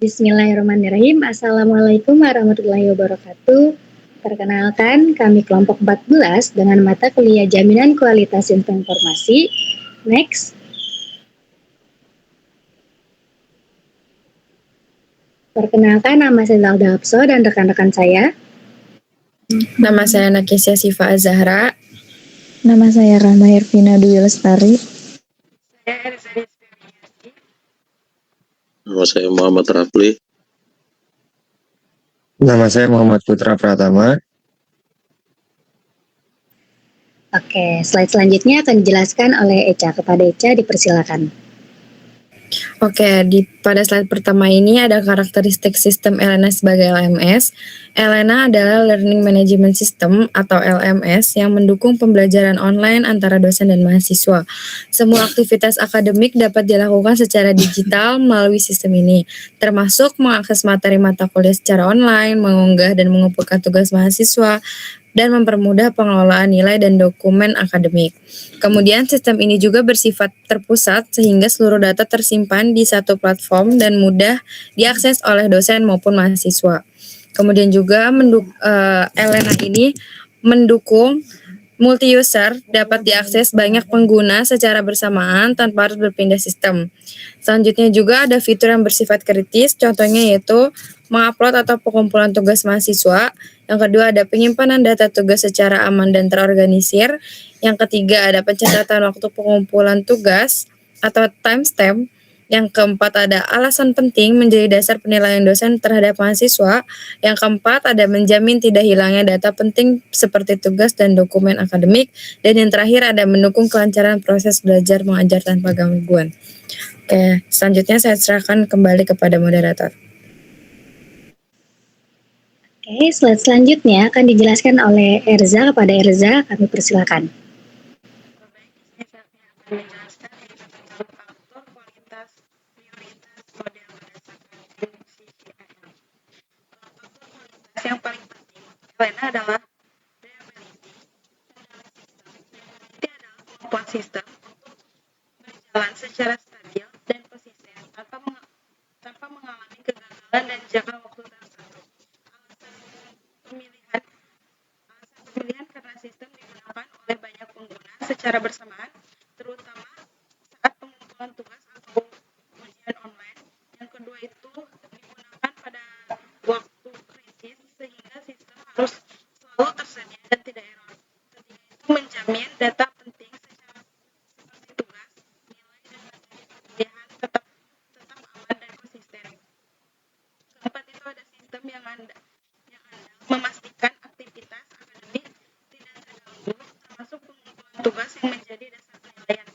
Bismillahirrahmanirrahim. Assalamualaikum warahmatullahi wabarakatuh. Perkenalkan, kami kelompok 14 dengan mata kuliah Jaminan Kualitas Info Informasi. Next. Perkenalkan, nama saya Zalda Hapso dan rekan-rekan saya. Nama saya Nakisya Sifa Azahra. Nama saya Rahma Irvina Dwi Lestari. Nama saya Muhammad Rafli. Nama saya Muhammad Putra Pratama. Oke, slide selanjutnya akan dijelaskan oleh Echa. Kepada Echa, dipersilakan. Oke, pada slide pertama ini ada karakteristik sistem Elena sebagai LMS. Elena adalah Learning Management System atau LMS yang mendukung pembelajaran online antara dosen dan mahasiswa. Semua aktivitas akademik dapat dilakukan secara digital melalui sistem ini, termasuk mengakses materi mata kuliah secara online, mengunggah dan mengumpulkan tugas mahasiswa, dan mempermudah pengelolaan nilai dan dokumen akademik. Kemudian sistem ini juga bersifat terpusat sehingga seluruh data tersimpan di satu platform dan mudah diakses oleh dosen maupun mahasiswa. Kemudian juga Elena ini mendukung multi-user, dapat diakses banyak pengguna secara bersamaan tanpa harus berpindah sistem. Selanjutnya juga ada fitur yang bersifat kritis, contohnya yaitu mengupload atau pengumpulan tugas mahasiswa. Yang kedua ada penyimpanan data tugas secara aman dan terorganisir. Yang ketiga ada pencatatan waktu pengumpulan tugas atau timestamp. Yang keempat ada alasan penting menjadi dasar penilaian dosen terhadap mahasiswa. Yang keempat ada menjamin tidak hilangnya data penting seperti tugas dan dokumen akademik. Dan yang terakhir ada mendukung kelancaran proses belajar mengajar tanpa gangguan. Oke, selanjutnya saya serahkan kembali kepada moderator. Oke, slide selanjutnya akan dijelaskan oleh Erza. Kepada Erza, kami persilakan. Yang paling penting Elena adalah reliability. Reliability adalah kemampuan sistem untuk berjalan secara stabil dan konsisten tanpa mengalami kegagalan dan jangka waktu tertentu. Alasan pemilihan karena sistem digunakan oleh banyak pengguna secara bersamaan, terutama saat pengumpulan tugas atau ujian online. Yang kedua itu digunakan pada waktu kritis sehingga sistem harus selalu tersedia dan tidak error. Ketiga itu menjamin data penting seperti tugas, nilai, dan materi pemilihan tetap aman dan konsisten. Keempat itu ada sistem yang andal memastikan aktivitas akademik tidak terganggu, termasuk pengumpulan tugas yang menjadi dasar penilaian.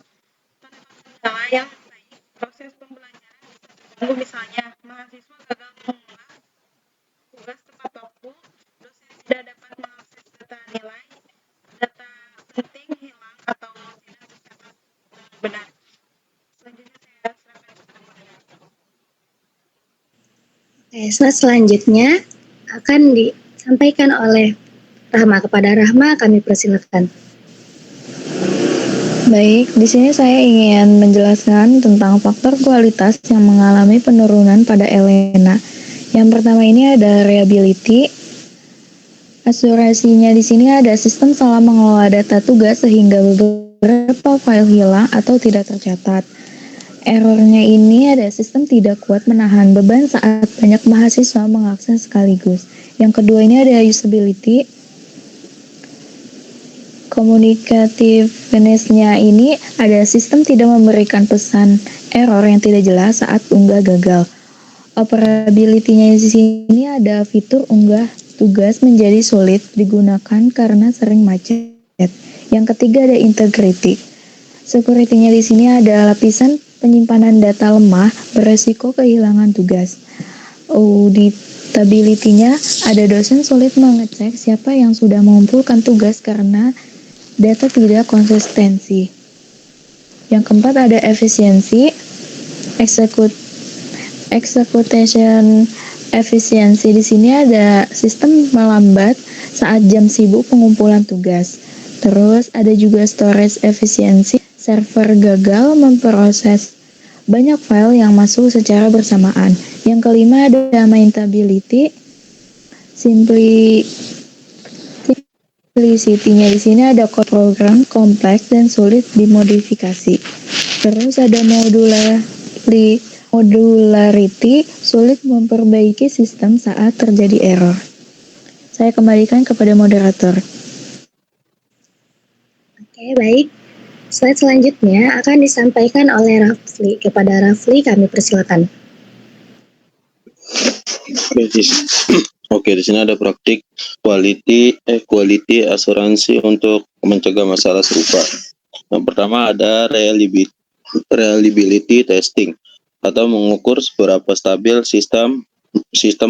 Tanpa kendala yang baik, proses pembelajaran bisa terganggu, misalnya mahasiswa gagal mengunggah tugas tepat waktu, dosen tidak dapat mengakses data nilai, data penting hilang atau tidak tercatat dengan benar. Selanjutnya saya serahkan kepada moderator. Slide selanjutnya akan disampaikan oleh Rahma. Kepada Rahma, kami persilakan. Baik, di sini saya ingin menjelaskan tentang faktor kualitas yang mengalami penurunan pada Elena. Yang pertama ini ada reliability. Akurasinya di sini ada sistem salah mengelola data tugas sehingga beberapa file hilang atau tidak tercatat. Errornya ini ada sistem tidak kuat menahan beban saat banyak mahasiswa mengakses sekaligus. Yang kedua ini ada usability. Communicativeness-nya ini ada sistem tidak memberikan pesan error yang tidak jelas saat unggah gagal. Operability-nya di sini ada fitur unggah tugas menjadi sulit digunakan karena sering macet. Yang ketiga ada integrity. Security-nya di sini ada lapisan penyimpanan data lemah beresiko kehilangan tugas. Auditability-nya ada dosen sulit mengecek siapa yang sudah mengumpulkan tugas karena data tidak konsistensi. Yang keempat ada efisiensi. Execution efisiensi di sini ada sistem melambat saat jam sibuk pengumpulan tugas. Terus ada juga storage efisiensi. Server gagal memproses banyak file yang masuk secara bersamaan. Yang kelima ada maintainability. Simplicity-nya di sini ada code program kompleks dan sulit dimodifikasi. Terus ada modularity, sulit memperbaiki sistem saat terjadi error. Saya kembalikan kepada moderator. Oke, baik. Slide selanjutnya akan disampaikan oleh Rafli. Kepada Rafli kami persilakan. Oke, di sini ada praktik quality asuransi untuk mencegah masalah serupa. Yang pertama ada reliability testing atau mengukur seberapa stabil sistem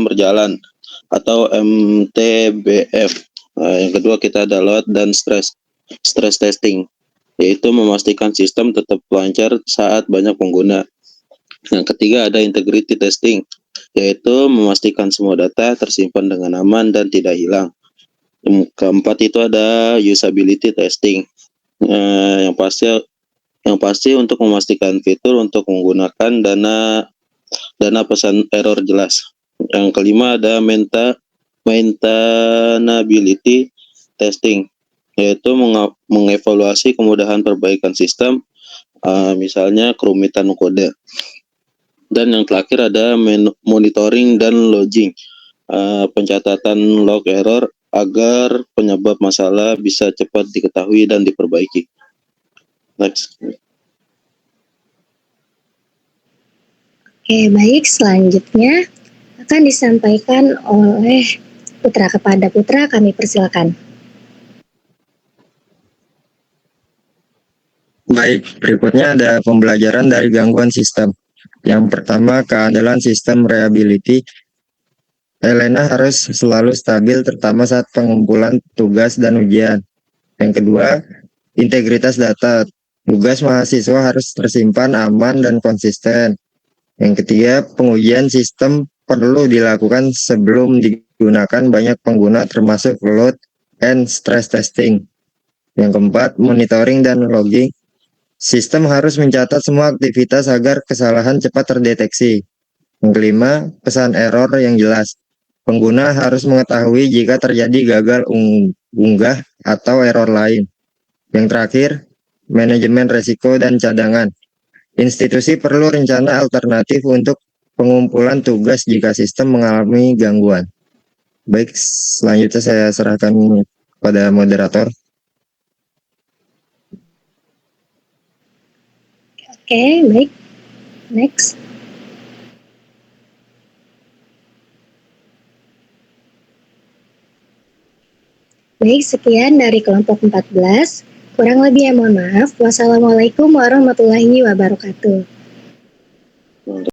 berjalan atau MTBF. Yang kedua kita ada load dan stress testing, yaitu memastikan sistem tetap lancar saat banyak pengguna. Yang ketiga ada integrity testing, yaitu memastikan semua data tersimpan dengan aman dan tidak hilang. Yang keempat itu ada usability testing, yang pasti untuk memastikan fitur untuk menggunakan dana pesan error jelas. Yang kelima ada maintainability testing, yaitu mengevaluasi kemudahan perbaikan sistem, misalnya kerumitan kode. Dan yang terakhir ada monitoring dan logging, pencatatan log error agar penyebab masalah bisa cepat diketahui dan diperbaiki. Next. Oke, baik. Selanjutnya akan disampaikan oleh Putra. Kepada Putra kami persilakan. Baik, berikutnya ada pembelajaran dari gangguan sistem. Yang pertama, keandalan sistem reliability. Elena harus selalu stabil terutama saat pengumpulan tugas dan ujian. Yang kedua, integritas data. Tugas mahasiswa harus tersimpan aman dan konsisten. Yang ketiga, pengujian sistem perlu dilakukan sebelum digunakan banyak pengguna termasuk load and stress testing. Yang keempat, monitoring dan logging. Sistem harus mencatat semua aktivitas agar kesalahan cepat terdeteksi. Yang kelima, pesan error yang jelas. Pengguna harus mengetahui jika terjadi gagal unggah atau error lain. Yang terakhir, manajemen resiko dan cadangan. Institusi perlu rencana alternatif untuk pengumpulan tugas jika sistem mengalami gangguan. Baik, selanjutnya saya serahkan kepada moderator. Oke, baik. Next. Baik, sekian dari kelompok 14. Kurang lebih mohon maaf. Wassalamualaikum warahmatullahi wabarakatuh.